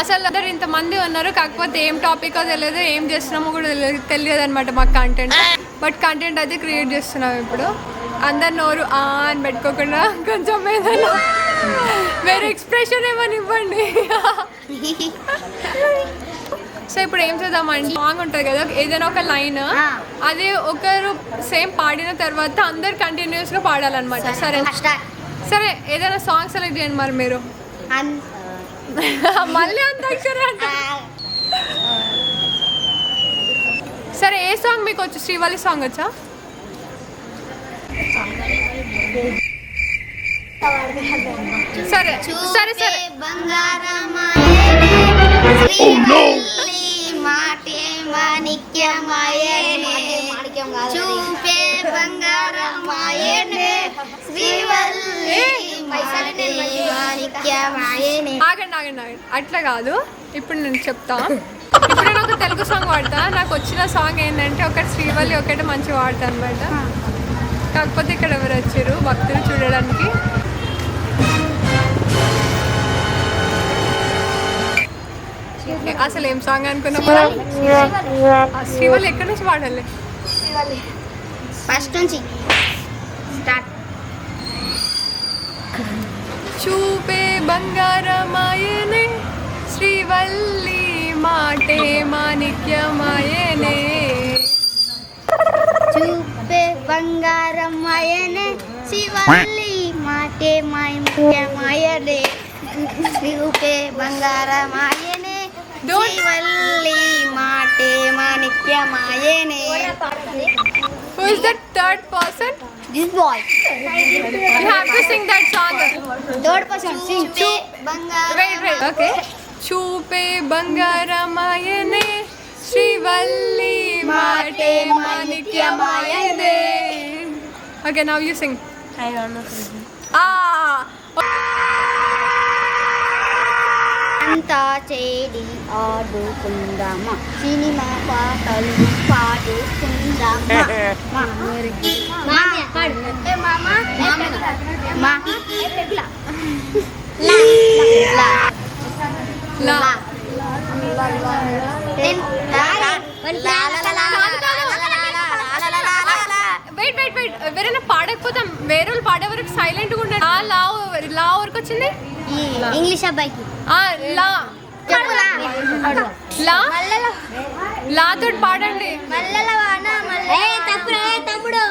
అసలు అందరు ఇంతమంది ఉన్నారు, కాకపోతే ఏం టాపిక్ తెలియదు, ఏం చేస్తున్నామో కూడా తెలియదు అనమాట మాకు కంటెంట్. బట్ కంటెంట్ అయితే క్రియేట్ చేస్తున్నాం ఇప్పుడు. అందరు నోరు అని పెట్టుకోకుండా కొంచెం ఏదైనా వేరే ఎక్స్ప్రెషన్ ఏమని ఇవ్వండి. సో ఇప్పుడు ఏం చేద్దామంటే సాంగ్ ఉంటుంది కదా, ఏదైనా ఒక లైన్ అది ఒకరు సేమ్ పాడిన తర్వాత అందరు కంటిన్యూస్గా పాడాలన్నమాట. సరే సరే, ఏదైనా సాంగ్ సెలెక్ట్ చేయండి మరి మీరు. మళ్ళీ అంతాక్షరి అంట. సరే, ఏ సాంగ్ మీకు వచ్చు? శ్రీవల్లి సాంగ్ వచ్చా? సరే సరే సరే. ఆగండి ఆగండి ఆగండి, అట్లా కాదు. ఇప్పుడు నేను చెప్తా. ఇప్పుడు నేను ఒక తెలుగు సాంగ్ పాడతా. నాకు వచ్చిన సాంగ్ ఏంటంటే ఒకటి శ్రీవల్లి, ఒకటి మంచి పాడతా అనమాట. కాకపోతే ఇక్కడ ఎవరు వచ్చారు భక్తులు చూడడానికి? అసలు ఏం సాంగ్ అనుకున్నాం? శ్రీవల్లి ఎక్కడి నుంచి పాడాలి? ఫస్ట్ నుంచి స్టార్ట్. చూపే బంగారమాయనే శ్రీవల్లి, మాటే మాణిక్యమాయనే. చూపే బంగారమాయనే శ్రీవల్లి, మాటే మాణిక్యమాయనే. చూపే బంగారమాయనే శ్రీవల్లి, మాటే మాణిక్యమాయనే. Who is the third person? This boy. You have to sing that song. Third person. Sing. Wait, okay. చూపే బంగారమాయనే శ్రీవల్లి, మాటే మాణిక్యమాయనే. Okay, now you sing. I don't know. అంతా చేడి ఆడుకుందామా, సినిమా పాటలు పాడుకుందామా. వెయిట్, ఎవరైనా పాడకపోతే వేరే వాళ్ళు పాడే వరకు సైలెంట్గా ఉండండి. లా వరకు వచ్చింది ఇంగ్లీష్ అబ్బాయికి. లాతో పాడండి. తమ్ముడు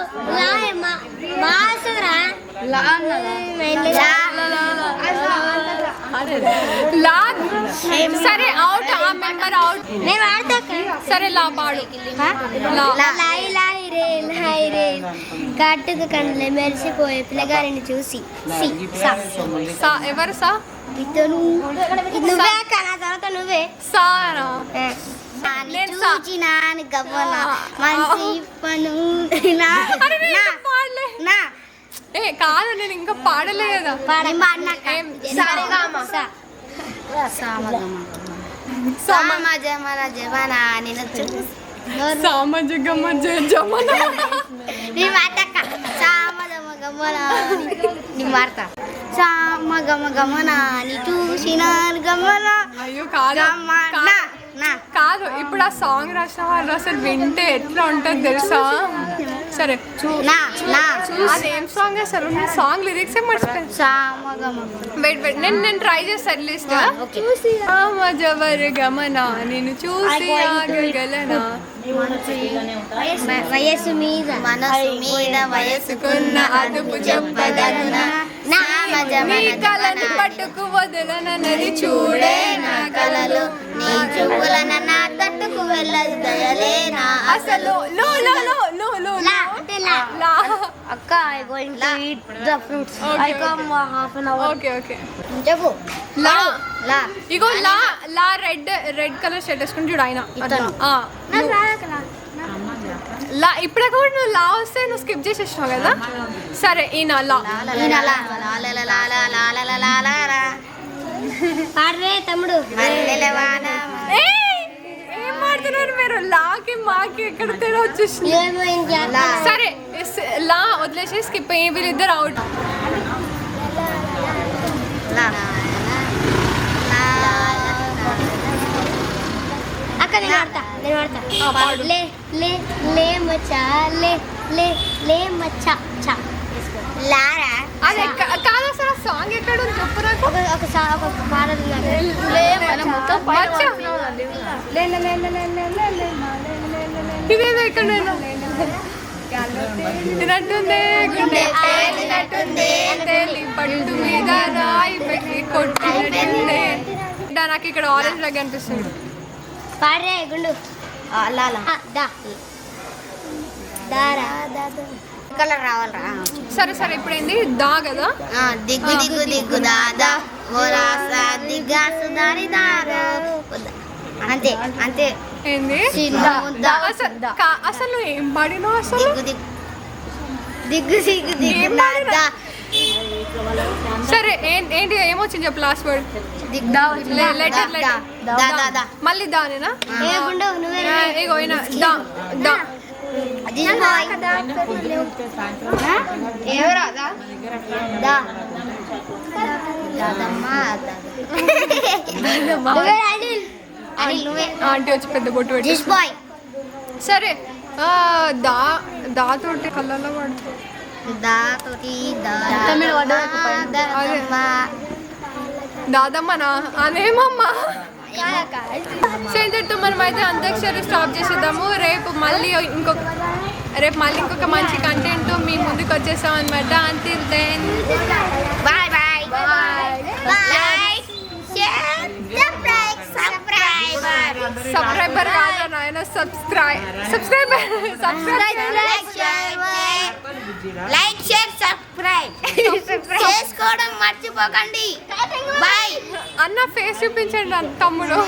సరే, అవుట్. ఆ మెంబర్ అవుట్. సరే, లా పాడు. కట్టుకు కండ్లే మెరిసిపోయే పిల్లగారిని చూసి ఎవరు సా? నువ్వే కన్నా తర్వాత నువ్వే సానా. కాదు, నేను ఇంకా పాడలే కదా. అయ్యో కాదు, ఇప్పుడు ఆ సాంగ్ రాసిన వాళ్ళు అసలు వింటే ఎట్లా ఉంటుంది తెలుసా? సరే, అదేం సాంగ్ అసలు? సాంగ్ లిరిక్స్ వెయిట్, నేను ట్రై చేస్తాను అట్లీస్ట్. గమన నేను చూసి ఆగగలనా, వయసు మీద మనసు మీద వయసుకున్న అదుపు చెప్పగలనా, నీ కలను పట్టుకు వదలనన్నది చూడే నా కలలు, నీ చూపులన నా తట్టుకు వెళ్ళదు దయలేనా అసలు. అక్క I going to eat the fruits. I come half an hour. Okay చెప్పు. ఇగో లా రెడ్ కలర్ షర్ట్ వేసుకుని చూడు ఆయన. లా ఇప్పుడు కూడా నువ్వు లా వస్తే నువ్వు స్కిప్ చేసేసినావు కదా. సరే, ఈయన లా. పాడరే తమ్ముడు. ఏం మాడుతున్నారు మీరు? లాకి మాకి ఎక్కడ తేడా వచ్చేసింది? సరే, లా వదిలేసి స్కిప్ అయ్యి వీళ్ళిద్దరు అవుట్. లే లే లే మచ్చా లే లే లే మచ్చా చా లారా అది కాదు అసలు సాంగ్ ఎక్కడ ఉంది చెప్పు నాకు. ఒక పాట ఇదేదో ఇక్కడ నేను తినట్టుందే గుండె తేలినట్టుందే తేలి పట్టు మీద రాయి పెట్టి కొట్టినట్టుందే. నాకు ఇక్కడ ఆరెంజ్ లాగా అనిపిస్తుంది. పాడరే గుండు కలర్ రావాలరా. సరే సరే ఇప్పుడు ఏంది దా కదా. దిగ్గు దిగ్గు దిగ్గు దాదా దిగ్గాసు దారి దాదా అంతే అంతే. ఏంది అసలు నువ్వు ఏం పాడినావు అసలు? దిగ్గు దిగ్గు దిగ్గు దాదా. సరే ఏంటి ఏమొచ్చింది చెప్పు లాస్ట్ వర్డ్. మళ్ళీ దానేనా? ఇగో దా దా ఆంటీ వచ్చి పెద్ద బొట్టు పెట్టి. సరే దా దాతోటి కళ్ళలో పడుతుంది. దాదమ్మనా అదేమమ్మా. సో ఇంతటితో మనం అయితే అంత్యాక్షరి స్టాప్ చేసేద్దాము. రేపు మళ్ళీ ఇంకొక మంచి కంటెంట్ మీ ముందుకు వచ్చేసాం అనమాట. Until then bye bye subscriber కాదు నాయన లైక్ షేర్ సబ్స్క్రైబ్ చేసుకోవడం మర్చిపోకండి. బాయ్ అన్న ఫేస్ చూపించండి తమ్ముడు.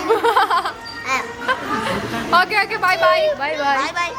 Okay okay bye bye bye bye.